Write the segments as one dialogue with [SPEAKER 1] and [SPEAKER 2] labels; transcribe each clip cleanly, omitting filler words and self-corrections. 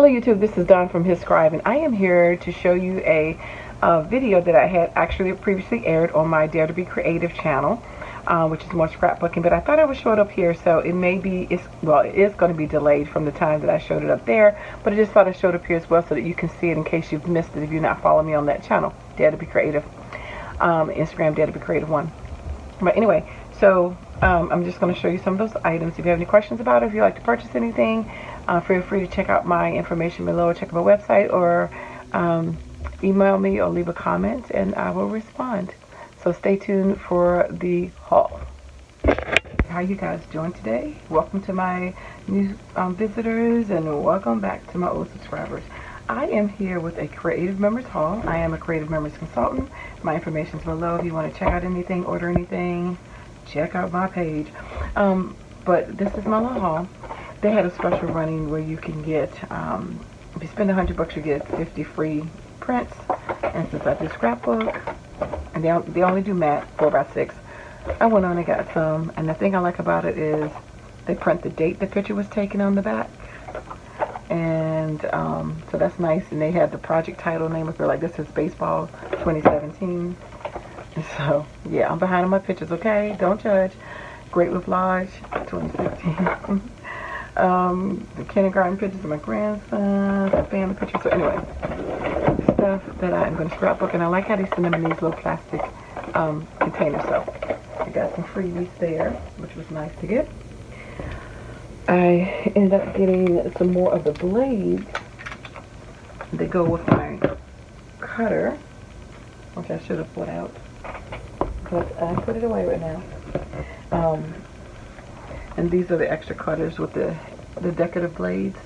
[SPEAKER 1] YouTube, this is Dawn from hzscribe, and I am here to show you a video that I had actually previously aired on my Dare to Be Creative channel, which is more scrapbooking, but I thought I would show it up here, so it may be, it is going to be delayed from the time that I showed it up there, but I just thought I showed it up here as well so that you can see it in case you've missed it if you're not following me on that channel, Dare to Be Creative, Instagram, Dare to Be Creative 1. But anyway, so I'm just going to show you some of those items. If you have any questions about it, if you'd like to purchase anything, feel free to check out my information below, or check out my website, or email me or leave a comment and I will respond. So stay tuned for the haul. How you guys doing today? Welcome to my new visitors, and welcome back to my old subscribers. I am here with a Creative Members haul. I am a Creative Members consultant. My information is below. If you want to check out anything, order anything, check out my page. But this is my little haul. They had a special running where you can get, if you spend $100, you get 50 free prints. And since I do scrapbook, and they only do matte 4x6, I went on and got some. And the thing I like about it is they print the date the picture was taken on the back. And so that's nice. And they had the project title name up there, like this is Baseball 2017. And so, yeah, I'm behind on my pictures, okay? Don't judge. Great with Lodge 2016. The kindergarten pictures of my grandson, the family pictures. So anyway, stuff that I'm going to scrapbook, and I like how they send them in these little plastic containers. So I got some freebies there, which was nice to get. I ended up getting some more of the blades that go with my cutter, which I should have put out, because I put it away right now. And these are the extra cutters with the decorative blades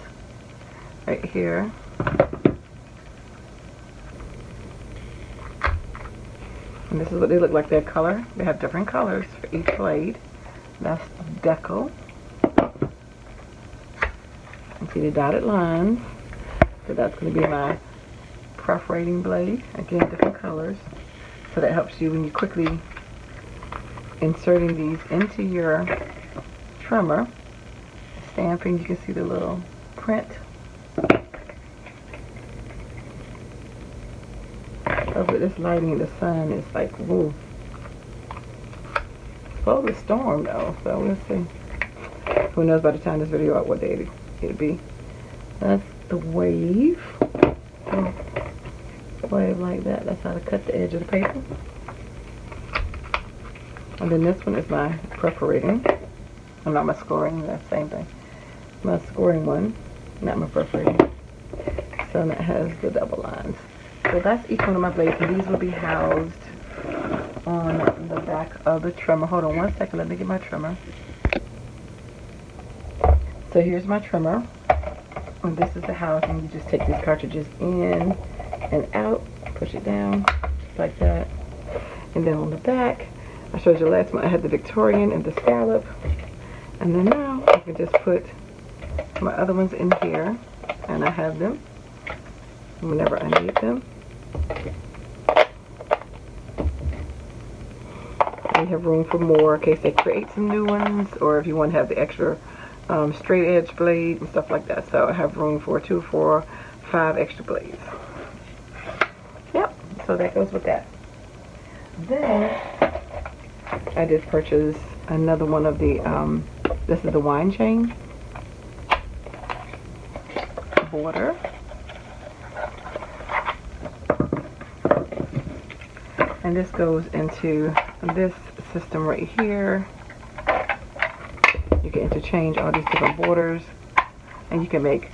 [SPEAKER 1] right here. And this is what they look like, their color. They have different colors for each blade. That's deco. You see the dotted lines. So that's going to be my perforating blade. Again, different colors. So that helps you when you quickly inserting these into your trimmer, stamping. You can see the little print of it. This lighting in the sun is like, woo. It's supposed to storm though, so we'll see. Who knows by the time this video out what day it'll be. That's the wave. So, wave like that. That's how to cut the edge of the paper. And then this one is my perforating. I'm not my scoring, that's the same thing. My scoring one, not my perforating. So that has the double lines. So that's each one of my blades, and these will be housed on the back of the trimmer. Hold on one second, let me get my trimmer. So here's my trimmer. And this is the housing. You just take these cartridges in and out, push it down, just like that. And then on the back, I showed you last one, I had the Victorian and the scallop. And then now I can just put my other ones in here, and I have them whenever I need them. You have room for more in case they create some new ones, or if you want to have the extra straight edge blade and stuff like that. So I have room for 2, 4, 5 extra blades. Yep, so that goes with that. Then I did purchase another one of the, this is the wine chain border. And this goes into this system right here. You can interchange all these different borders, and you can make,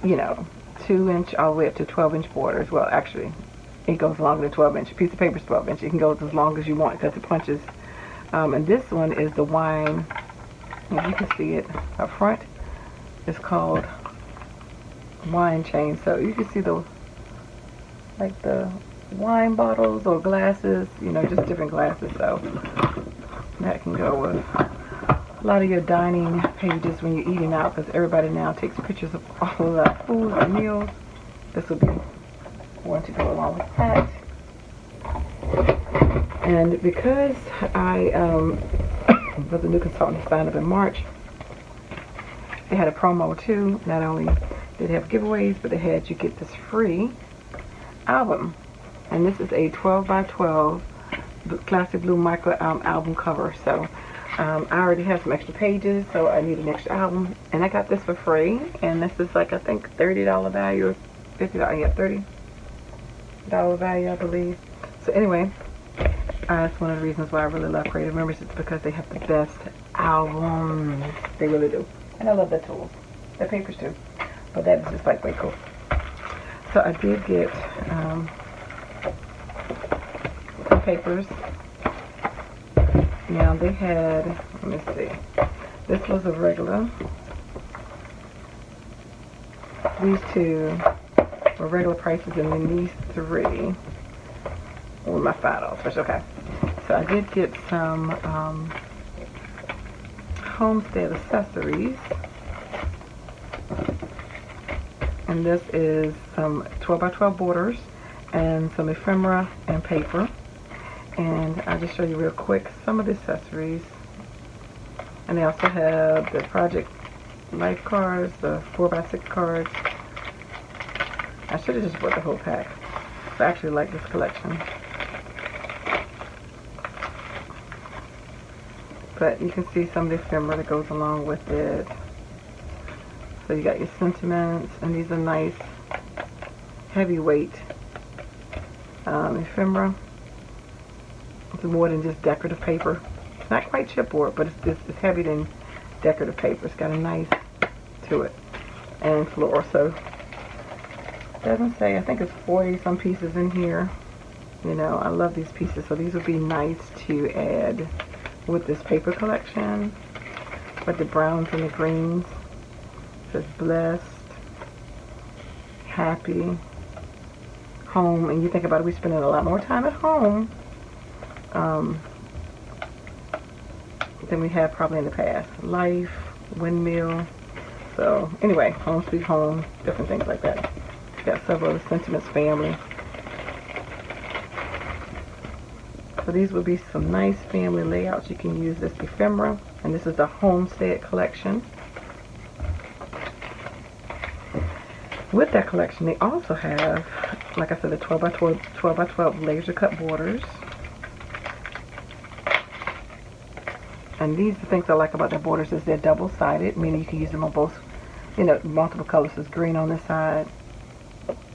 [SPEAKER 1] you know, 2-inch all the way up to 12-inch borders. Well, actually, it goes longer than 12-inch. A piece of paper is 12-inch. You can go as long as you want because it punches. And this one is the wine. If you can see it up front, it's called wine chain. So you can see the, like the wine bottles or glasses, you know, just different glasses. So that can go with a lot of your dining pages when you're eating out, because everybody now takes pictures of all of the food and meals. This will be one to go along with that. And because I was a new consultant, signed up in March, they had a promo too. Not only They'd have giveaways, but they had you get this free album. And this is a 12 by 12 classic blue micro album cover. So I already have some extra pages, so I need an extra album. And I got this for free. And this is like, I think, $30 value or $50, yeah, $30 value, I believe. So anyway, that's one of the reasons why I really love Creative Members. It's because they have the best albums. They really do. And I love their tools. Their papers too. But that is just like way cool. So I did get some papers. Now they had, let me see. This was a regular. These two were regular prices, and then these three were my $5 special. Okay. So I did get some Homestead accessories. And this is some 12 by 12 borders and some ephemera and paper. And I'll just show you real quick some of the accessories. And they also have the Project Life cards, the 4x6 cards. I should have just bought the whole pack. I actually like this collection. But you can see some of the ephemera that goes along with it. So you got your sentiments, and these are nice, heavyweight ephemera. It's more than just decorative paper. It's not quite chipboard, but it's heavier than decorative paper. It's got a nice to it, and floral. So it doesn't say. I think it's 40 some pieces in here. You know, I love these pieces, so these would be nice to add with this paper collection. But the browns and the greens. Says blessed, happy, home, and you think about it, we're spending a lot more time at home than we have probably in the past. Life, windmill. So anyway, home sweet home, different things like that. Got several sentiments, family. So these would be some nice family layouts. You can use this ephemera, and this is the Homestead Collection. With that collection, they also have, like I said, the 12 by 12 laser cut borders. And these are the things I like about their borders is they're double-sided, meaning you can use them on both, you know, multiple colors. There's green on this side,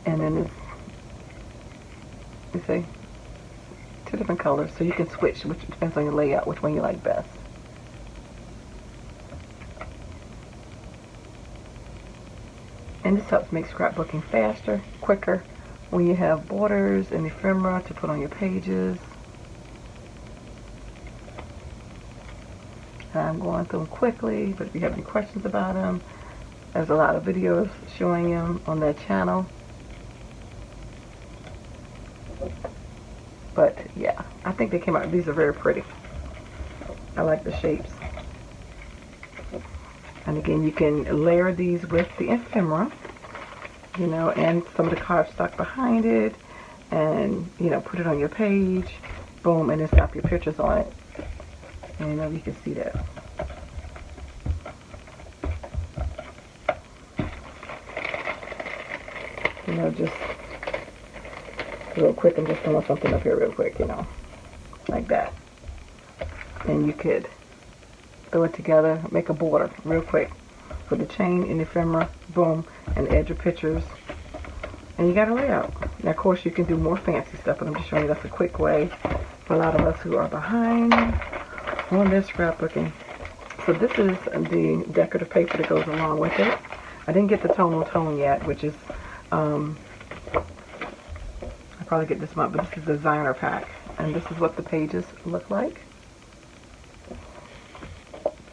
[SPEAKER 1] and then there's, you see, two different colors. So you can switch, which depends on your layout, which one you like best. And this helps make scrapbooking faster, quicker, when you have borders and ephemera to put on your pages. I'm going through them quickly, but if you have any questions about them, there's a lot of videos showing them on their channel. But yeah, I think they came out, these are very pretty. I like the shapes. And again, you can layer these with the ephemera, you know, and some of the cardstock behind it, and, you know, put it on your page, boom, and then slap your pictures on it. And, you know, you can see that. You know, just real quick, I'm just throwing something up here real quick, you know, like that. And you could throw it together, make a border real quick. Put the chain in the ephemera, boom, and add your pictures. And you got a layout. Now, of course, you can do more fancy stuff, but I'm just showing you that's a quick way for a lot of us who are behind on their scrapbooking. So this is the decorative paper that goes along with it. I didn't get the tonal tone yet, which is, I'll probably get this month, but this is the designer pack. And this is what the pages look like.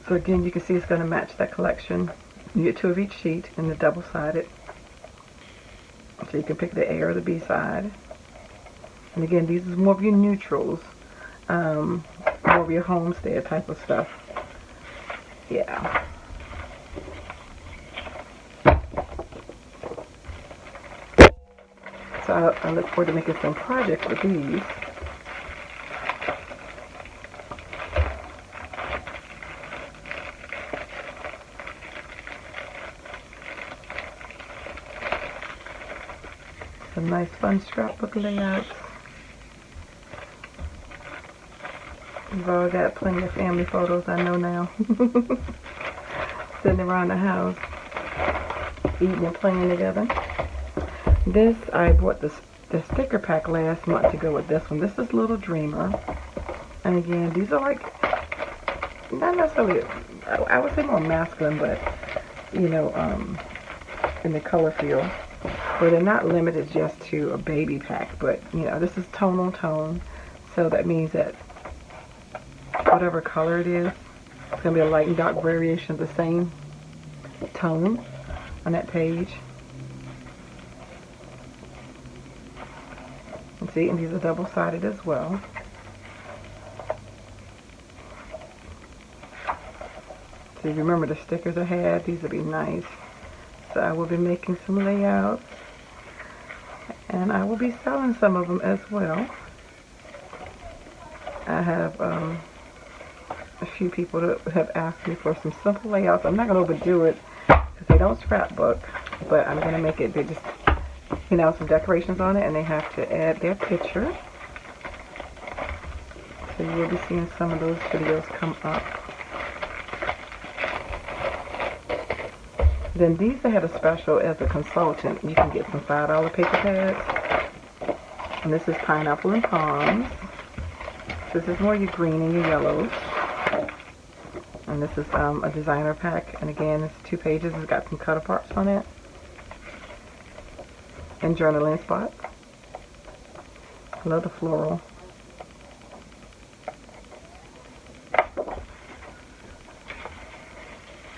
[SPEAKER 1] So again, you can see it's going to match that collection. You get 2 of each sheet in the double-sided. So you can pick the A or the B side. And again, these is more of your neutrals. More of your homestead type of stuff. Yeah. So I look forward to making some projects with these. Some nice fun scrapbook layouts. We've all got plenty of family photos, I know now. Sitting around the house, eating and playing together. This, I bought the sticker pack last month to go with this one. This is Little Dreamer. And again, these are like, not necessarily, I would say more masculine, but, you know, in the color field. But they're not limited just to a baby pack, but, you know, this is tone on tone. So that means that whatever color it is, it's going to be a light and dark variation of the same tone on that page. And see, and these are double-sided as well. So remember the stickers I had, these would be nice. So I will be making some layouts, and I will be selling some of them as well. I have a few people that have asked me for some simple layouts. I'm not going to overdo it because they don't scrapbook, but I'm going to make it, they just, you know, some decorations on it, and they have to add their picture. So you will be seeing some of those videos come up. Then these I had a special as a consultant. You can get some $5 paper pads. And this is Pineapple and Palms. This is more your green and your yellows. And this is a designer pack. And again, it's 2 pages. It's got some cut aparts on it. And journaling spots. I love the floral.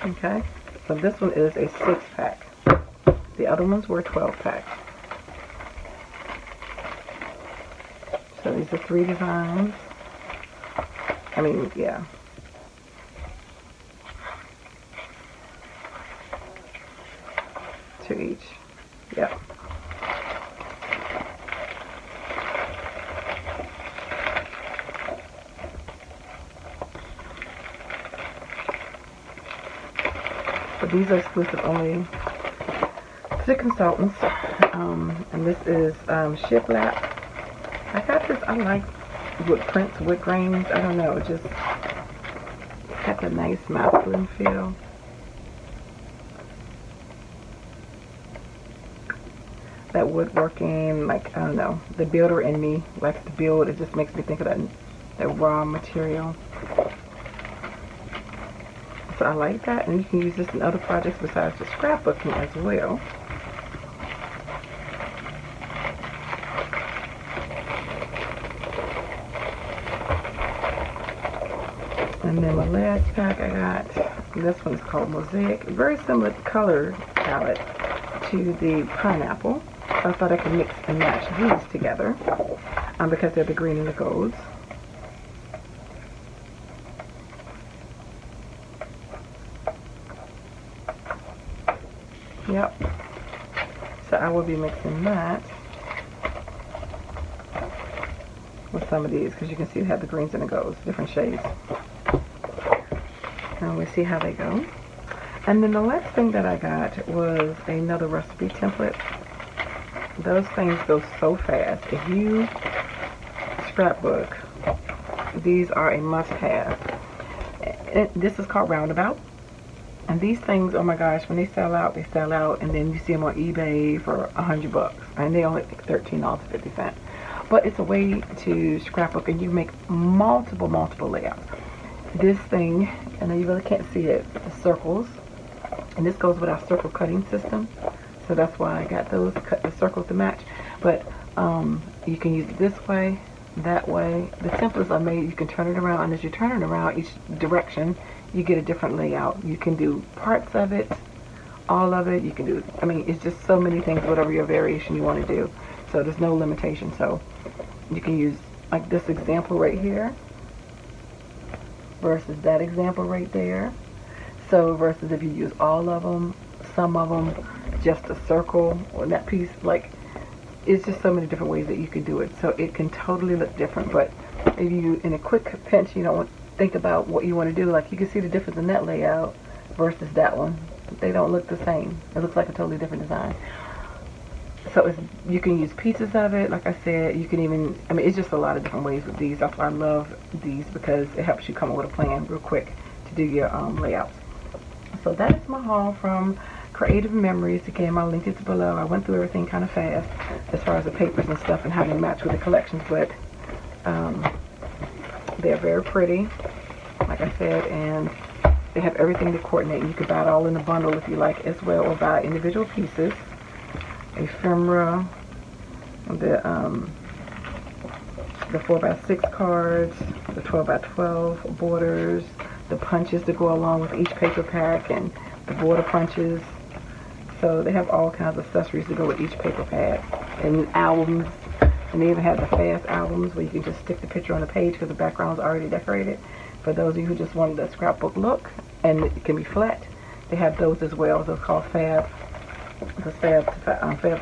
[SPEAKER 1] Okay. So this one is a 6-pack. The other ones were 12-packs. So these are 3 designs. I mean, yeah. To each. Yep. But these are exclusive only to consultants. And this is shiplap. I got this, I like wood prints, wood grains. I don't know, it just got a nice masculine feel. That woodworking, like, I don't know, the builder in me likes to build. It just makes me think of that raw material. So I like that, and you can use this in other projects besides the scrapbooking as well. And then my last pack I got, this one is called Mosaic. Very similar color palette to the pineapple. So I thought I could mix and match these together because they're the green and the golds. Yep. So I will be mixing that with some of these because you can see they have the greens and the golds, different shades. And we'll see how they go. And then the last thing that I got was another recipe template. Those things go so fast. If you scrapbook, these are a must-have. This is called Roundabout. And these things, oh my gosh, when they sell out, they sell out, and then you see them on eBay for $100, and they only take $13.50. But it's a way to scrapbook, and you make multiple layouts. This thing, and you really can't see it, the circles, and this goes with our circle cutting system, so that's why I got those, cut the circles to match. But you can use it this way, that way. The templates are made, you can turn it around, and as you turn it around each direction, you get a different layout. You can do parts of it, all of it. You can do, I mean, it's just so many things, whatever your variation you want to do. So there's no limitation. So you can use like this example right here versus that example right there. So versus if you use all of them, some of them, just a circle or that piece, like it's just so many different ways that you can do it. So it can totally look different. But if you, in a quick pinch, you don't want think about what you want to do, like you can see the difference in that layout versus that one. They don't look the same. It looks like a totally different design. So you can use pieces of it. Like I said, you can even, I mean, it's just a lot of different ways with these. That's why I love these, because it helps you come up with a plan real quick to do your layouts. So that is my haul from Creative Memories. Again, my link is below. I went through everything kind of fast as far as the papers and stuff and how they match with the collections, but they're very pretty, like I said, and they have everything to coordinate. You could buy it all in a bundle if you like as well, or buy individual pieces. Ephemera, the 4x6 cards, the 12x12 borders, the punches to go along with each paper pack, and the border punches. So they have all kinds of accessories to go with each paper pack, and albums. And they even have the fast albums where you can just stick the picture on the page because the background is already decorated. For those of you who just want the scrapbook look, and it can be flat, they have those as well. Those are called Fab to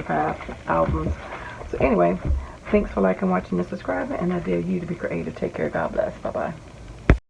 [SPEAKER 1] Fab albums. So anyway, thanks for liking, watching, and subscribing, and I dare you to be creative. Take care. God bless. Bye-bye.